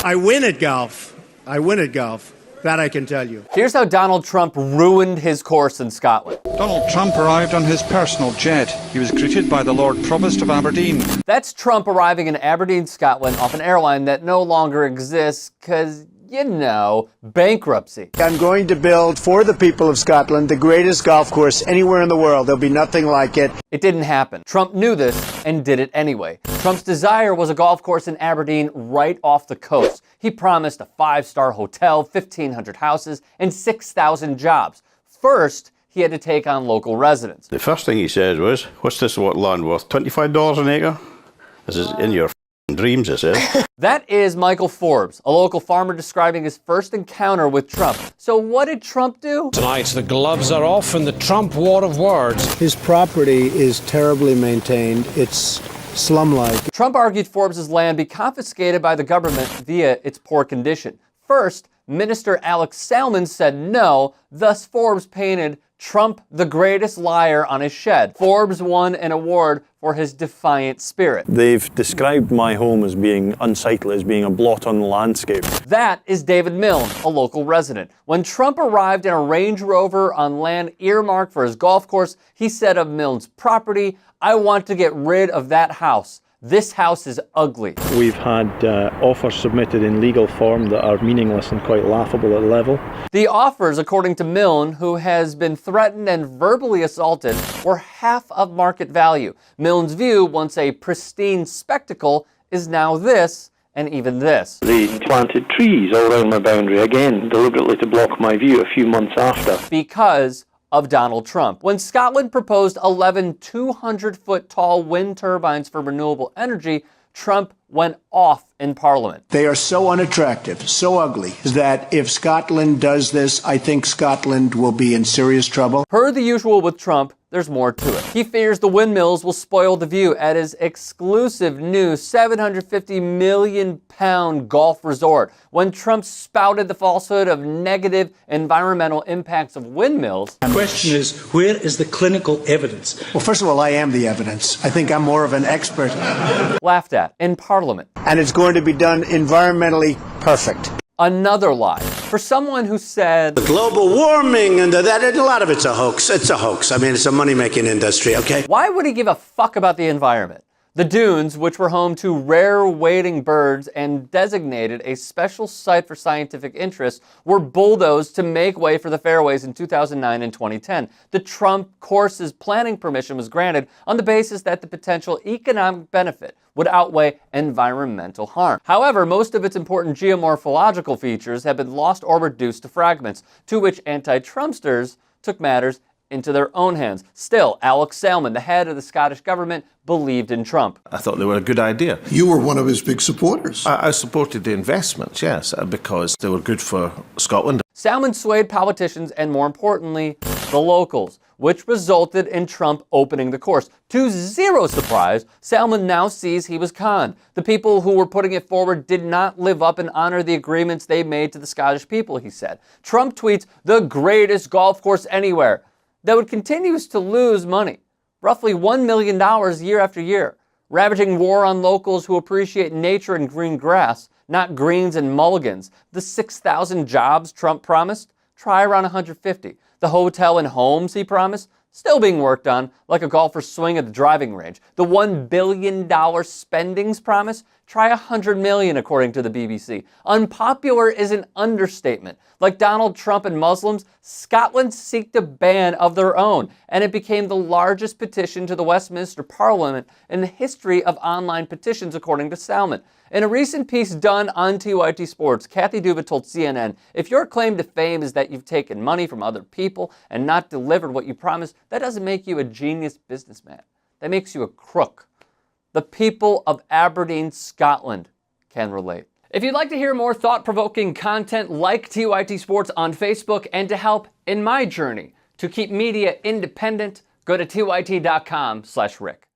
I win at golf. I win at golf. That I can tell you. Here's how Donald Trump ruined his course in Scotland. Donald Trump arrived on his personal jet. He was greeted by the Lord Provost of Aberdeen. That's Trump arriving in Aberdeen, Scotland, off an airline that no longer exists because, you know, bankruptcy. I'm going to build for the people of Scotland the greatest golf course anywhere in the world. There'll be nothing like it. It didn't happen. Trump knew this and did it anyway. Trump's desire was a golf course in Aberdeen right off the coast. He promised a 5-star hotel, 1,500 houses, and 6,000 jobs. First, he had to take on local residents. The first thing he said was, what's this land worth, $25 an acre? This is in your dreams, it says. That is Michael Forbes, a local farmer describing his first encounter with Trump. So what did Trump do? Tonight, the gloves are off in the Trump war of words. His property is terribly maintained. It's slum-like. Trump argued Forbes' land be confiscated by the government via its poor condition. First, Minister Alex Salmond said no, thus Forbes painted Trump the greatest liar on his shed. Forbes won an award for his defiant spirit. They've described my home as being unsightly, as being a blot on the landscape. That is David Milne, a local resident. When Trump arrived in a Range Rover on land earmarked for his golf course, he said of Milne's property, "I want to get rid of that house. This house is ugly." We've had offers submitted in legal form that are meaningless and quite laughable at level. The offers, according to Milne, who has been threatened and verbally assaulted, were half of market value. Milne's view, once a pristine spectacle, is now this, and even this. They planted trees all around my boundary, again, deliberately to block my view a few months after. Because of Donald Trump. When Scotland proposed 11 200-foot tall wind turbines for renewable energy, Trump went off in Parliament. They are so unattractive, so ugly, that if Scotland does this, I think Scotland will be in serious trouble. Per the usual with Trump, there's more to it. He fears the windmills will spoil the view at his exclusive new £750 million golf resort. When Trump spouted the falsehood of negative environmental impacts of windmills... The question is, where is the clinical evidence? Well, first of all, I am the evidence. I think I'm more of an expert. Laughed at in Parliament. And it's going to be done environmentally perfect. Another lie. For someone who said... Global warming and that, a lot of it's a hoax. It's a hoax. I mean, it's a money-making industry, okay? Why would he give a fuck about the environment? The dunes, which were home to rare wading birds and designated a special site for scientific interest, were bulldozed to make way for the fairways in 2009 and 2010. The Trump course's planning permission was granted on the basis that the potential economic benefit would outweigh environmental harm. However, most of its important geomorphological features have been lost or reduced to fragments, to which anti-Trumpsters took matters into their own hands. Still, Alex Salmond, the head of the Scottish government, believed in Trump. I thought they were a good idea. You were one of his big supporters. I supported the investments, yes, because they were good for Scotland. Salmond swayed politicians and, more importantly, the locals, which resulted in Trump opening the course. To zero surprise, Salmond now sees he was conned. The people who were putting it forward did not live up and honor the agreements they made to the Scottish people, he said. Trump tweets, "the greatest golf course anywhere," that would continue to lose money, roughly $1 million year after year, ravaging war on locals who appreciate nature and green grass, not greens and mulligans. The 6,000 jobs Trump promised, try around 150. The hotel and homes he promised, still being worked on, like a golfer's swing at the driving range. The $1 billion spendings promise, try $100 million, according to the BBC. Unpopular is an understatement. Like Donald Trump and Muslims, Scotland seeked a ban of their own, and it became the largest petition to the Westminster Parliament in the history of online petitions, according to Salmond. In a recent piece done on TYT Sports, Kathy Duva told CNN, "If your claim to fame is that you've taken money from other people and not delivered what you promised, that doesn't make you a genius businessman. That makes you a crook." The people of Aberdeen, Scotland can relate. If you'd like to hear more thought-provoking content like TYT Sports on Facebook and to help in my journey to keep media independent, go to tyt.com/Rick.